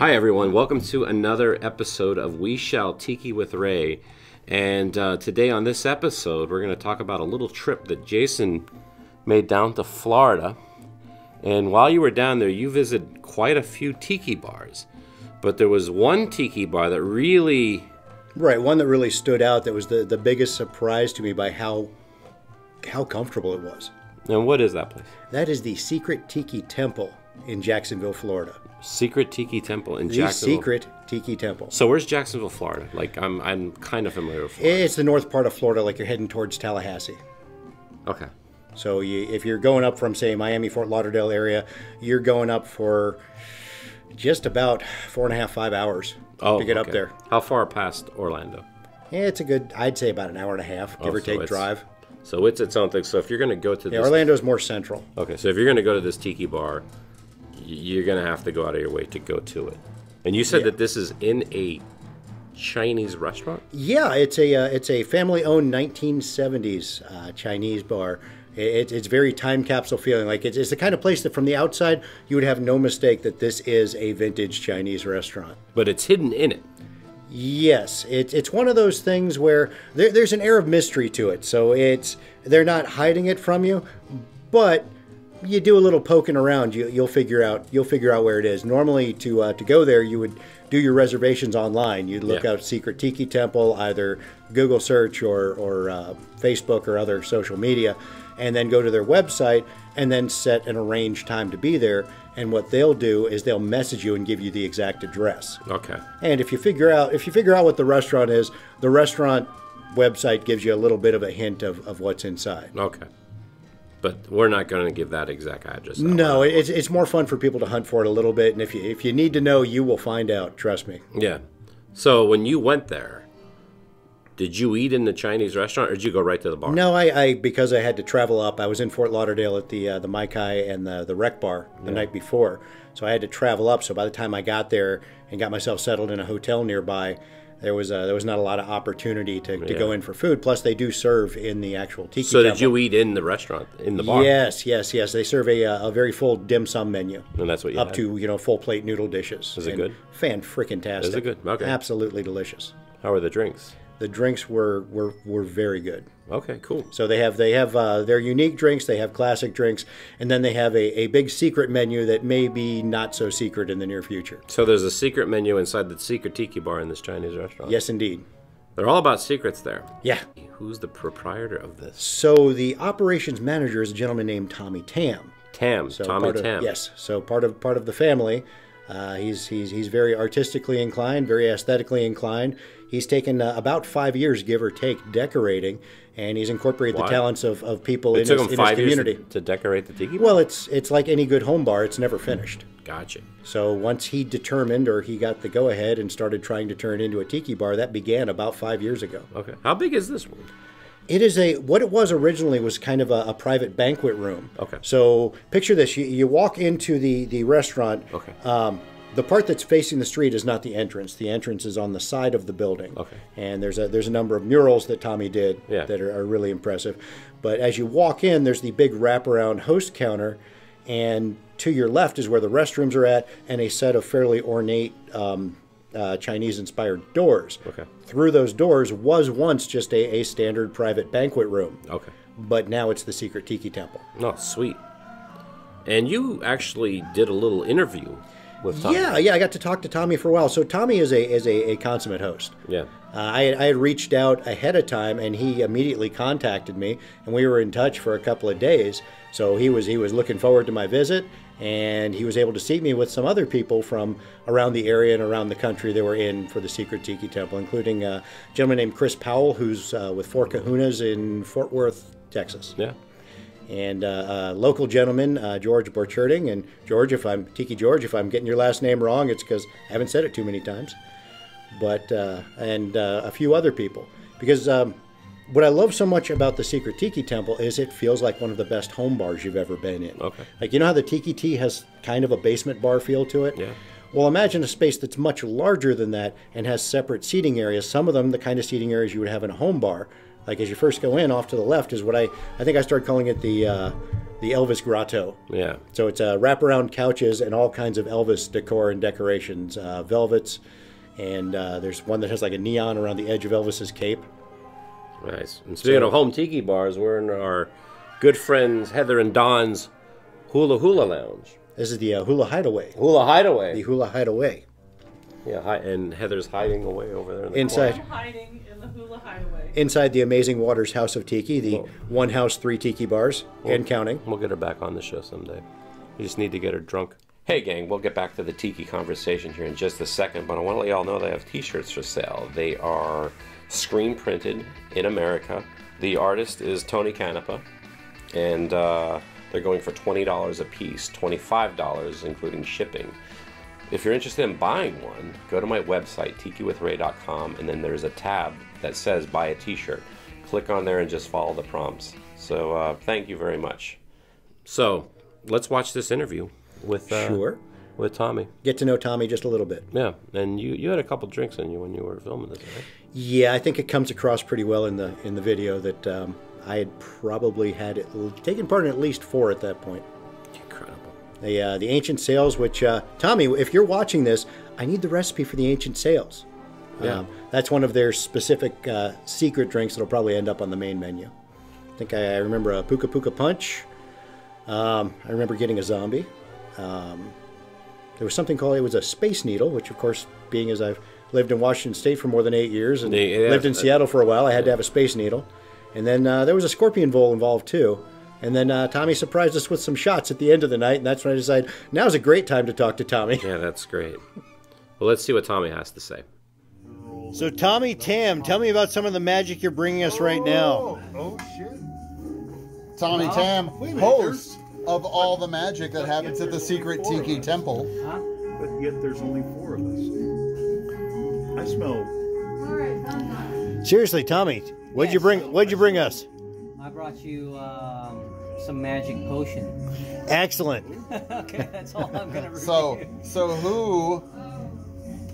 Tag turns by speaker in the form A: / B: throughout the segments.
A: Hi everyone, welcome to another episode of We Shall Tiki with Ray. And today on this episode, we're going to talk about a little trip that Jason made down to Florida. And while you were down there, you visited quite a few tiki bars. But there was one tiki bar that really...
B: Right, one that really stood out that was the biggest surprise to me by how comfortable it was.
A: And what is that place?
B: That is the Secret Tiki Temple in Jacksonville, Florida.
A: Secret Tiki Temple in Jacksonville.
B: The Secret Tiki Temple.
A: So where's Jacksonville, Florida? Like, I'm kind of familiar with Florida.
B: It's the north part of Florida, like you're heading towards Tallahassee.
A: Okay.
B: So if you're going up from, say, Miami, Fort Lauderdale area, you're going up for just about 4.5, 5 hours to get up there.
A: How far past Orlando?
B: Yeah, it's a good, I'd say about an hour and a half, give or take, drive.
A: So it's its own thing. So if you're going to go to this...
B: Orlando's more central.
A: Okay, so if you're going to go to this tiki bar, you're going to have to go out of your way to go to it. And you said that this is in a Chinese restaurant?
B: Yeah, it's a family-owned 1970s Chinese bar. It's very time capsule feeling. Like it's the kind of place that from the outside you would have no mistake that this is a vintage Chinese restaurant.
A: But it's hidden in it.
B: Yes, it's one of those things where there's an air of mystery to it. So they're not hiding it from you, but you do a little poking around, you'll figure out where it is. Normally, to go there, you would do your reservations online. You'd look out Secret Tiki Temple, either Google search or Facebook or other social media, and then go to their website and then set an arranged time to be there. And what they'll do is they'll message you and give you the exact address.
A: Okay.
B: And if you figure out what the restaurant is, the restaurant website gives you a little bit of a hint of what's inside.
A: Okay. But we're not going to give that exact address.
B: No, it's more fun for people to hunt for it a little bit, and if you need to know, you will find out. Trust me.
A: Yeah. So when you went there, did you eat in the Chinese restaurant, or did you go right to the bar?
B: No, I because I had to travel up. I was in Fort Lauderdale at the Mai Kai and the Rec Bar the night before, so I had to travel up. So by the time I got there and got myself settled in a hotel nearby, there was not a lot of opportunity to go in for food. Plus, they do serve in the actual tiki temple.
A: So did you eat in the restaurant, in the bar?
B: Yes. They serve a very full dim sum menu.
A: And that's what you
B: up
A: had?
B: To full plate noodle dishes.
A: Is it good?
B: Fan-frickin-tastic.
A: Is it good? Okay.
B: Absolutely delicious.
A: How are the drinks?
B: The drinks were very good.
A: Okay, cool.
B: So they have their unique drinks. They have classic drinks, and then they have a big secret menu that may be not so secret in the near future.
A: So there's a secret menu inside the Secret Tiki Bar in this Chinese restaurant.
B: Yes, indeed.
A: They're all about secrets there.
B: Yeah.
A: Who's the proprietor of this?
B: So the operations manager is a gentleman named Tommy Tam.
A: Tommy Tam.
B: Yes. So part of the family. He's very artistically inclined, very aesthetically inclined. He's taken about 5 years, give or take, decorating, and he's incorporated the talents of people in his community.
A: It took him 5 years to decorate the tiki bar?
B: Well, it's like any good home bar; it's never finished.
A: Gotcha.
B: So once he determined, or he got the go-ahead and started trying to turn it into a tiki bar, that began about 5 years ago.
A: Okay. How big is this one?
B: It is what it was originally was kind of a private banquet room.
A: Okay.
B: So picture this: you walk into the restaurant.
A: Okay.
B: The part that's facing the street is not the entrance. The entrance is on the side of the building.
A: Okay.
B: And there's a number of murals that Tommy did that are really impressive. But as you walk in, there's the big wraparound host counter, and to your left is where the restrooms are at, and a set of fairly ornate Chinese-inspired doors.
A: Okay.
B: Through those doors was once just a standard private banquet room.
A: Okay.
B: But now it's the Secret Tiki Temple.
A: Oh, sweet. And you actually did a little interview with Tommy.
B: Yeah, I got to talk to Tommy for a while. So Tommy is a consummate host.
A: Yeah.
B: I had reached out ahead of time, and he immediately contacted me, and we were in touch for a couple of days. So he was looking forward to my visit, and he was able to seat me with some other people from around the area and around the country that were in for the Secret Tiki Temple, including a gentleman named Chris Powell, who's with Four Kahunas in Fort Worth, Texas.
A: Yeah.
B: And a local gentleman, George Borcherding. And George, if I'm getting your last name wrong, it's because I haven't said it too many times. But and a few other people, because what I love so much about the Secret Tiki Temple is it feels like one of the best home bars you've ever been in.
A: Okay.
B: Like, you know how the Tiki Tea has kind of a basement bar feel to it?
A: Yeah.
B: Well, imagine a space that's much larger than that and has separate seating areas. Some of them, the kind of seating areas you would have in a home bar. Like, as you first go in, off to the left is what I think I started calling it the the Elvis Grotto.
A: Yeah.
B: So it's wraparound couches and all kinds of Elvis decor and decorations, velvets, and there's one that has like a neon around the edge of Elvis's cape.
A: Nice. And speaking of home tiki bars, we're in our good friends Heather and Don's Hula Hula Lounge.
B: This is the Hula Hideaway.
A: Hula Hideaway.
B: The Hula Hideaway.
A: Yeah, and Heather's hiding away over there in the
B: inside.
A: corner.
C: I'm hiding in the Hula Hideaway.
B: Inside the Amazing Waters House of Tiki, the one house, 3 tiki bars, and counting.
A: We'll get her back on the show someday. We just need to get her drunk. Hey gang, we'll get back to the tiki conversation here in just a second, but I want to let y'all know they have t-shirts for sale. They are screen printed in America. The artist is Tony Canepa, and they're going for $20 a piece, $25 including shipping. If you're interested in buying one, go to my website, tikiwithray.com, and then there's a tab that says buy a t-shirt. Click on there and just follow the prompts. So thank you very much. So let's watch this interview with with Tommy.
B: Get to know Tommy just a little bit.
A: Yeah, and you had a couple drinks in you when you were filming this, right?
B: Yeah, I think it comes across pretty well in the video that I had probably taken part in at least 4 at that point.
A: Incredible.
B: The ancient sales, which Tommy, if you're watching this, I need the recipe for the ancient sales.
A: Yeah.
B: That's one of their specific secret drinks that'll probably end up on the main menu. I think I remember a Puka Puka Punch. I remember getting a zombie. There was something called, it was a Space Needle, which of course, being as I've lived in Washington State for more than 8 years and lived in Seattle for a while, I had to have a Space Needle. And then there was a Scorpion Bowl involved too. And then Tommy surprised us with some shots at the end of the night, and that's when I decided, now's a great time to talk to Tommy.
A: Yeah, that's great. Well, let's see what Tommy has to say.
B: So Tommy Tam, tell me about some of the magic you're bringing us right now.
D: Oh, shit.
E: Tommy Tam, host of all the magic that happens at the Secret Tiki Temple.
D: But yet there's only 4 of us. I smell.
B: Seriously, Tommy, what'd you bring us?
F: I brought you some magic potion.
B: Excellent.
F: Okay, that's all I'm gonna review.
E: So who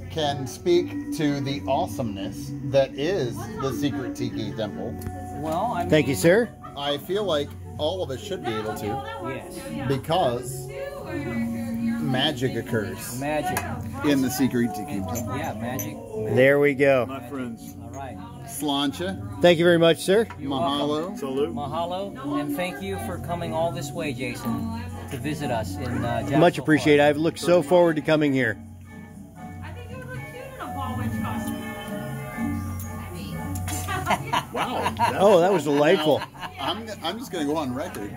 E: can speak to the awesomeness that is the Secret Tiki Temple?
F: Well, I mean,
B: Thank you, sir.
E: I feel like all of us should be able to,
F: Yes,
E: because magic occurs
F: magic.
E: in the Secret Tiki Temple.
F: Yeah, magic.
B: There we go.
D: My friends.
F: All right.
E: Slancha,
B: Thank you very much, sir.
E: mahalo.
D: Salute.
F: Mahalo, and thank you for coming all this way, Jason, to visit us in Jacksonville,
B: Much appreciated.
F: Florida.
B: I've looked so forward to coming here.
C: I think you would look cute in a ball witch costume.
D: Wow.
B: Oh, that was delightful.
E: I'm just going to go on record.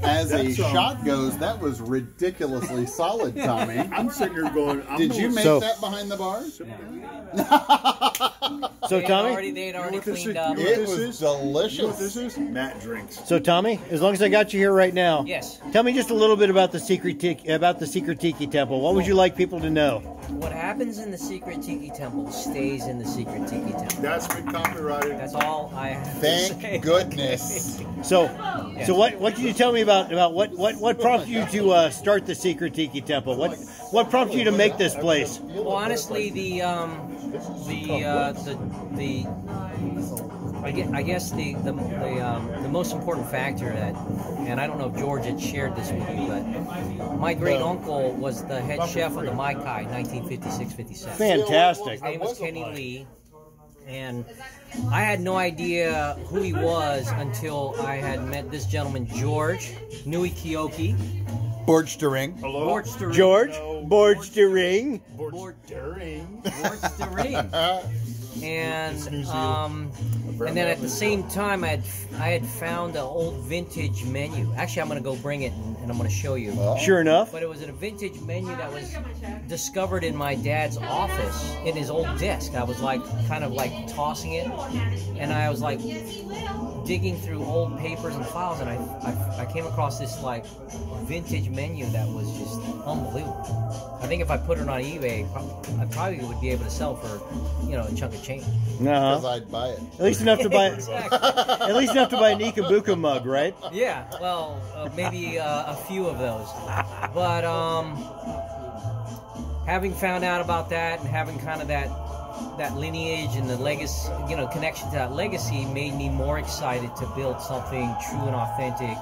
E: As a shot goes, that was ridiculously solid, Tommy.
D: I'm sitting here going,
E: Did you make
B: So-
E: that behind the bar?
B: So Tommy,
F: They'd already
D: what this
F: cleaned
D: is?
F: up.
D: You
E: It
D: This
E: was
D: is- You know what
E: delicious.
D: this is? Matt drinks.
B: so Tommy, as long as I got you here right now,
F: Yes.
B: tell me just a little bit about the Secret Tiki Temple. What would you like people to know?
F: What happens in the Secret Tiki Temple stays in the Secret Tiki Temple.
D: That's been copyrighted.
F: That's all I have to say.
E: Thank goodness.
B: So what can you tell me about what prompted you to start the Secret Tiki Temple? What prompted you to make this place?
F: Well, honestly, I guess the most important factor that, and I don't know if George had shared this with you, but my great uncle was the head chef of the Mai Kai, 1956-57.
B: Fantastic.
F: His name was Kenny Lee, and I had no idea who he was until I had met this gentleman, George Nui Kioki.
E: Borch to ring.
D: Hello?
B: George, Borge de Ring.
D: During.
F: And then at the same time, I had found an old vintage menu. Actually, I'm going to go bring it and I'm going to show you.
B: Sure enough.
F: But it was a vintage menu that was discovered in my dad's office in his old desk. I was kind of tossing it, and I was digging through old papers and files, and I came across this vintage menu that was just unbelievable. I think if I put it on eBay, I probably would be able to sell for a chunk of change.
E: Because I'd buy it.
B: At least enough to buy
F: Exactly.
B: at least enough to buy an Ikabuka mug, right?
F: Yeah, well, maybe a few of those. But having found out about that and having kind of that lineage and the legacy, connection to that legacy made me more excited to build something true and authentic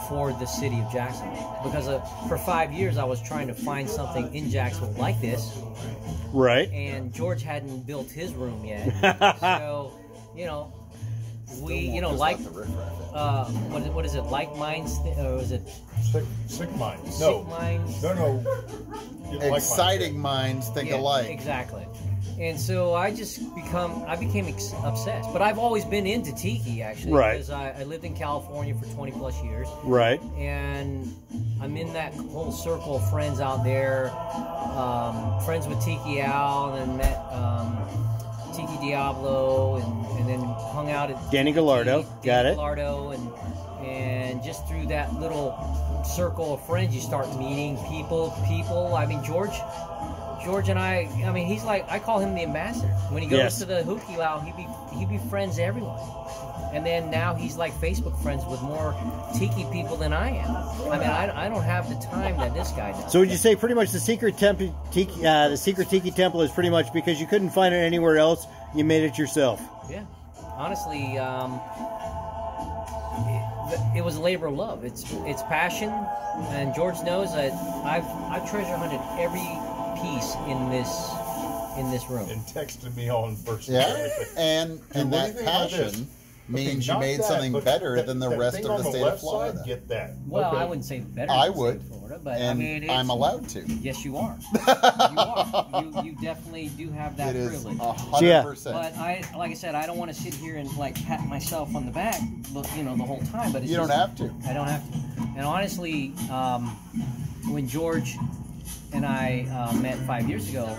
F: for the city of Jacksonville. Because for 5 years I was trying to find something in Jacksonville like this,
B: Right.
F: and George hadn't built his room yet. So, we, like, what is it, like minds, or is it
D: Sick minds.
F: sick minds?
D: No.
E: Exciting minds think
F: Yeah,
E: alike.
F: exactly. And so I became obsessed. But I've always been into tiki, actually.
B: Right.
F: Because I lived in California for 20 plus years.
B: Right.
F: And I'm in that whole circle of friends out there. Friends with Tiki Al, and then met Tiki Diablo, and then hung out at
B: Danny Gallardo. Got it.
F: Gallardo, and just through that little circle of friends, you start meeting people. I mean, George and I mean, he's like, I call him the ambassador. When he goes
B: Yes.
F: to the Hookie Lao, he befriends everyone. And then now he's like Facebook friends with more tiki people than I am. I mean, I don't have the time that this guy does.
B: So would you say pretty much the Secret Tiki Temple is pretty much because you couldn't find it anywhere else, you made it yourself?
F: Yeah, honestly, it was a labor of love. It's passion, and George knows that I've treasure hunted every piece in this room.
D: And texted me on first.
E: Yeah, and
D: what do you
E: that
D: think about this?
E: passion means you
D: not
E: made
D: that,
E: something
D: but
E: better than the
D: that
E: rest
D: thing
E: of
D: on
E: the
D: the
E: state of
D: left
E: Florida.
D: side, get that.
F: Well,
D: Okay.
F: I wouldn't say better.
E: I
F: than the
E: would,
F: state of Florida, but
E: and
F: I mean,
E: I'm allowed to.
F: Yes, you are. You are. You definitely do have that
E: It is
F: privilege.
E: 100%.
F: But like I said, I don't want to sit here and like pat myself on the back, the whole time. But it's
E: You don't
F: just-
E: have to.
F: I don't have to. And honestly, when George and I met 5 years ago,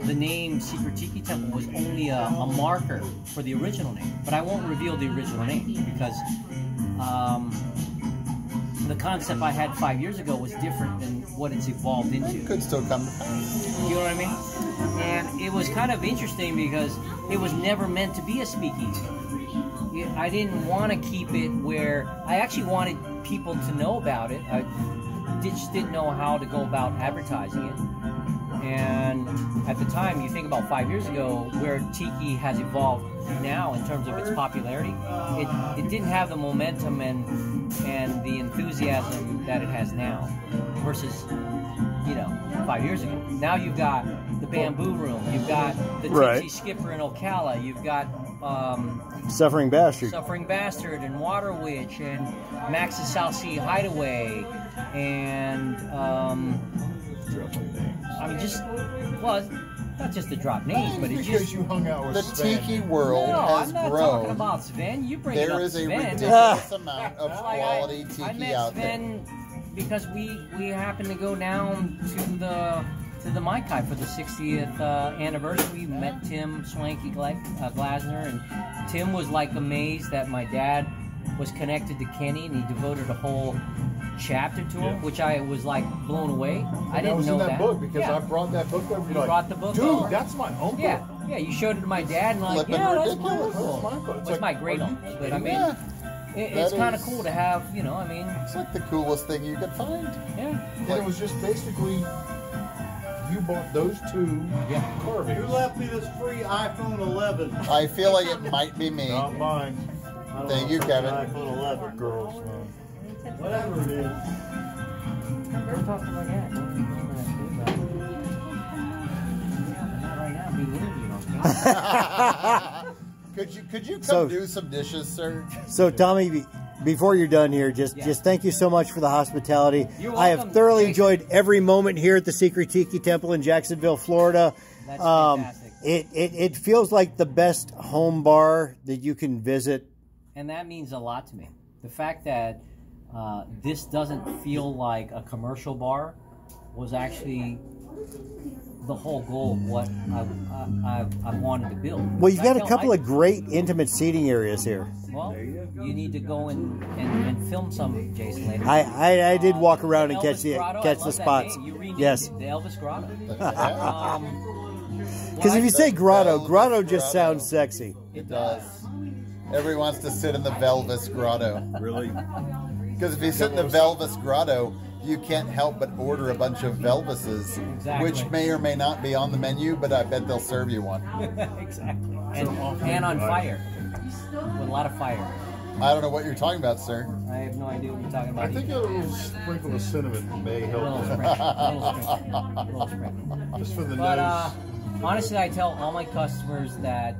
F: the name Secret Tiki Temple was only a marker for the original name. But I won't reveal the original name because the concept I had 5 years ago was different than what it's evolved into.
E: Could still come to pass.
F: You know what I mean? And it was kind of interesting because it was never meant to be a speakeasy. I didn't want to keep it where I actually wanted people to know about it. I just didn't know how to go about advertising it. And at the time, you think about 5 years ago, where tiki has evolved now in terms of its popularity, it didn't have the momentum and the enthusiasm that it has now versus 5 years ago. Now you've got the Bamboo Room, you've got the
B: Right.
F: Tipsy Skipper in Ocala, you've got
B: Suffering Bastard.
F: Suffering Bastard and Water Witch and Max's South Sea Hideaway and I mean, not just to drop names, but it's
D: Because
F: just.
D: you hung out with
E: The
D: Sven.
E: tiki world
F: No,
E: has
F: I'm not
E: grown.
F: talking about Sven. You bring it
E: There
F: up
E: is a
F: Sven.
E: ridiculous amount of
F: Like,
E: quality
F: I
E: tiki
F: met
E: out there.
F: Sven because we happened to go down to the Mai Kai for the 60th anniversary. We met Tim Swanky Glasner, and Tim was like amazed that my dad was connected to Kenny, and he devoted a whole chapter to him,
D: Yeah.
F: which I was like blown away. I
D: That
F: didn't
D: was
F: know
D: in that book because
F: Yeah.
D: I brought that book over.
F: You
D: You're
F: brought the book
D: dude,
F: over?
D: that's my uncle.
F: Yeah, you showed it to my dad, and like,
E: Flippin'
F: yeah, that's my
E: ridiculous.
F: uncle.
D: That's my uncle. It's
F: It's
D: like,
F: my great
D: are you
F: uncle, but I
D: kidding
F: mean,
E: Yeah,
F: it's
E: that
F: kind of
E: is-
F: cool to have, I mean,
E: It's like the coolest thing you could find.
F: yeah.
D: And it was just basically you bought those two
F: Yeah.
D: carvings.
G: Who left me this free iPhone 11?
E: I feel like it might be me.
D: Not mine.
G: I don't
E: Thank
G: know
E: you,
G: if it's an
E: Kevin.
G: iPhone 11.
D: Girls, man.
G: Whatever it is.
F: Don't talk to my dad. Not right now. Be with you, okay?
E: Could you come
B: So-
E: do some dishes, sir?
B: So, Tommy, before you're done here, just
F: Yeah.
B: just thank you so much for the hospitality.
F: You're
B: I have
F: welcome.
B: thoroughly
F: Thank you.
B: enjoyed every moment here at the Secret Tiki Temple in Jacksonville, Florida.
F: That's fantastic.
B: It feels like the best home bar that you can visit.
F: And that means a lot to me. The fact that this doesn't feel like a commercial bar was actually the whole goal of what I wanted to build.
B: Well, you've got a
F: I
B: couple
F: felt
B: of great intimate seating areas here.
F: Well, you need to go and film some, Jason, later.
B: I did walk around and
F: Elvis
B: catch the
F: Grotto, I
B: catch
F: love
B: the
F: that
B: spots.
F: name. You renamed
B: Yes,
F: it the Elvis Grotto.
B: because if you say grotto,
E: Velvet
B: grotto just
E: Grotto.
B: sounds sexy.
F: It
E: does. Everyone wants to sit in the Velvis Grotto.
D: Really?
E: Because if you sit in the Velvis Grotto, you can't help but order a bunch of Velvises,
F: Exactly.
E: which may or may not be on the menu, but I bet they'll serve you one.
F: Exactly. And on fire. With a lot of fire.
E: I don't know what you're talking about, sir.
F: I have no idea what you're talking about.
D: I think a little sprinkle of cinnamon may
F: a
D: help.
F: little sprinkle.
D: Just for the
F: But
D: nose.
F: honestly, I tell all my customers that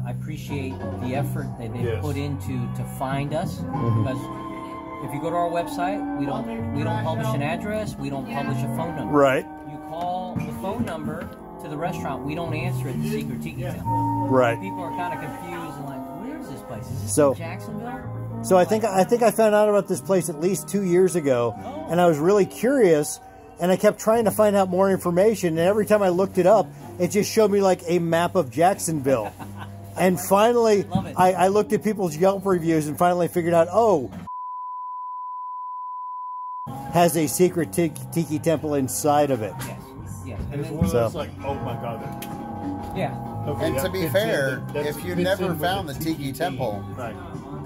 F: I appreciate the effort that they
D: Yes.
F: put into to find us. Because if you go to our website, we don't publish an address, we don't publish a phone number.
B: Right.
F: You call the phone number to the restaurant, we don't answer at the Secret Tiki Temple.
B: Right.
F: People are kind of confused and like, where is this place? Is this
B: So-
F: in Jacksonville?
B: So I think I found out about this place at least 2 years ago, and I was really curious, and I kept trying to find out more information, and every time I looked it up, it just showed me like a map of Jacksonville. And finally,
F: Love it.
B: I looked at people's Yelp reviews and finally figured out, oh, has a secret tiki temple inside of it.
F: Yes. Yes. And
D: It's
F: then,
D: one of those
B: So-
D: like, oh my god.
F: yeah.
D: Okay,
E: And to
D: that
E: be
D: fits
E: fair,
D: in, that
E: if you
D: fits
E: never
D: in with
E: found the Tiki Temple,
D: Right.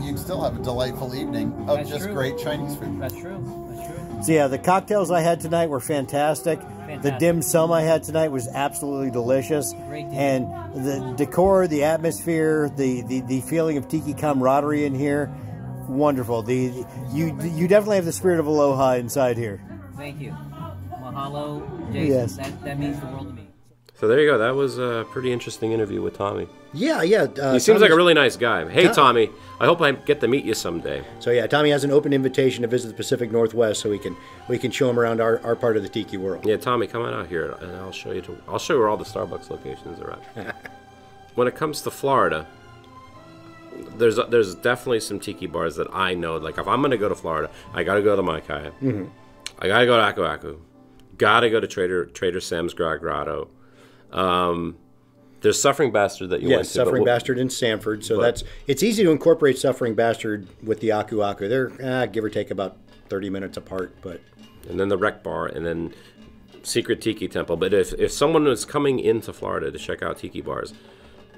E: you'd still have a delightful evening of
F: That's
E: just
F: true.
E: great Chinese food.
F: That's true. That's true.
B: So yeah, the cocktails I had tonight were fantastic. The
F: Fantastic.
B: dim sum I had tonight was absolutely delicious.
F: Great dim.
B: And the decor, the atmosphere, the feeling of tiki camaraderie in here, wonderful. You definitely have the spirit of aloha inside here.
F: Thank you. Mahalo, Jason.
B: Yes.
F: That means the world to me.
A: So there you go. That was a pretty interesting interview with Tommy.
B: Yeah.
A: He seems like a really nice guy. Hey, Tommy, I hope I get to meet you someday.
B: So yeah, Tommy has an open invitation to visit the Pacific Northwest, so we can show him around our part of the tiki world.
A: Yeah, Tommy, come on out here, and I'll show you where all the Starbucks locations are at. When it comes to Florida, there's definitely some tiki bars that I know. Like if I'm gonna go to Florida, I gotta go to Maikaya. I gotta go to Aku Aku. Gotta go to Trader Sam's Grotto. There's Suffering Bastard that you went to.
B: Yes, Suffering Bastard in Sanford. So it's easy to incorporate Suffering Bastard with the Aku Aku. They're give or take about 30 minutes apart, but.
A: And then the Rec Bar, and then Secret Tiki Temple. But if someone is coming into Florida to check out tiki bars,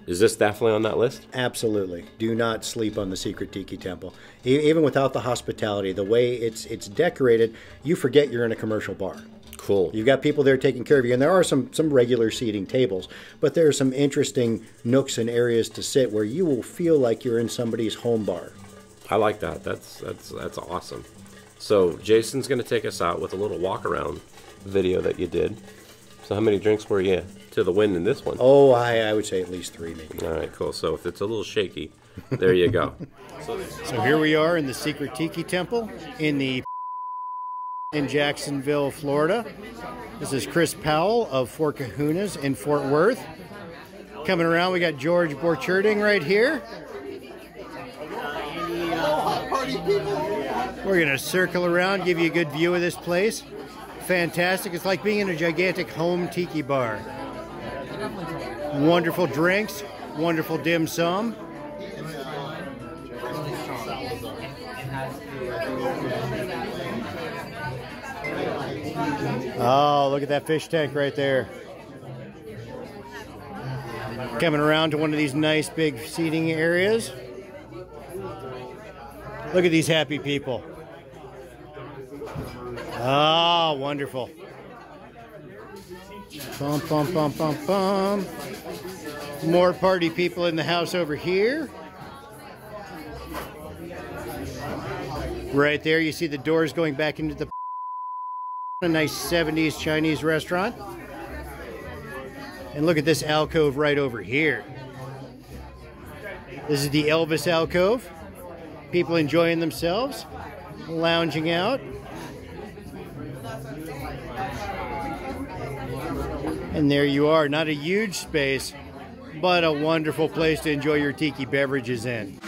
A: is this definitely on that list?
B: Absolutely. Do not sleep on the Secret Tiki Temple. Even without the hospitality, the way it's decorated, you forget you're in a commercial bar.
A: Cool.
B: You've got people there taking care of you, and there are some regular seating tables, but there are some interesting nooks and areas to sit where you will feel like you're in somebody's home bar.
A: I like that. That's awesome. So Jason's going to take us out with a little walk around video that you did. So how many drinks were you to the wind in this one?
B: Oh, I would say at least 3 maybe.
A: All right, cool. So if it's a little shaky, there you go.
B: So here we are in the Secret Tiki Temple in Jacksonville, Florida. This is Chris Powell of Four Kahunas in Fort Worth. Coming around, we got George Borcherding right here. We're going to circle around, give you a good view of this place. Fantastic. It's like being in a gigantic home tiki bar. Wonderful drinks, wonderful dim sum. Oh, look at that fish tank right there. Coming around to one of these nice big seating areas. Look at these happy people. Oh, wonderful. Bum, bum, bum, bum, bum. More party people in the house over here. Right there, you see the doors going back into the a nice 70s Chinese restaurant. And look at this alcove right over here. This is the Elvis alcove. People enjoying themselves, lounging out. And there you are, not a huge space, but a wonderful place to enjoy your tiki beverages in.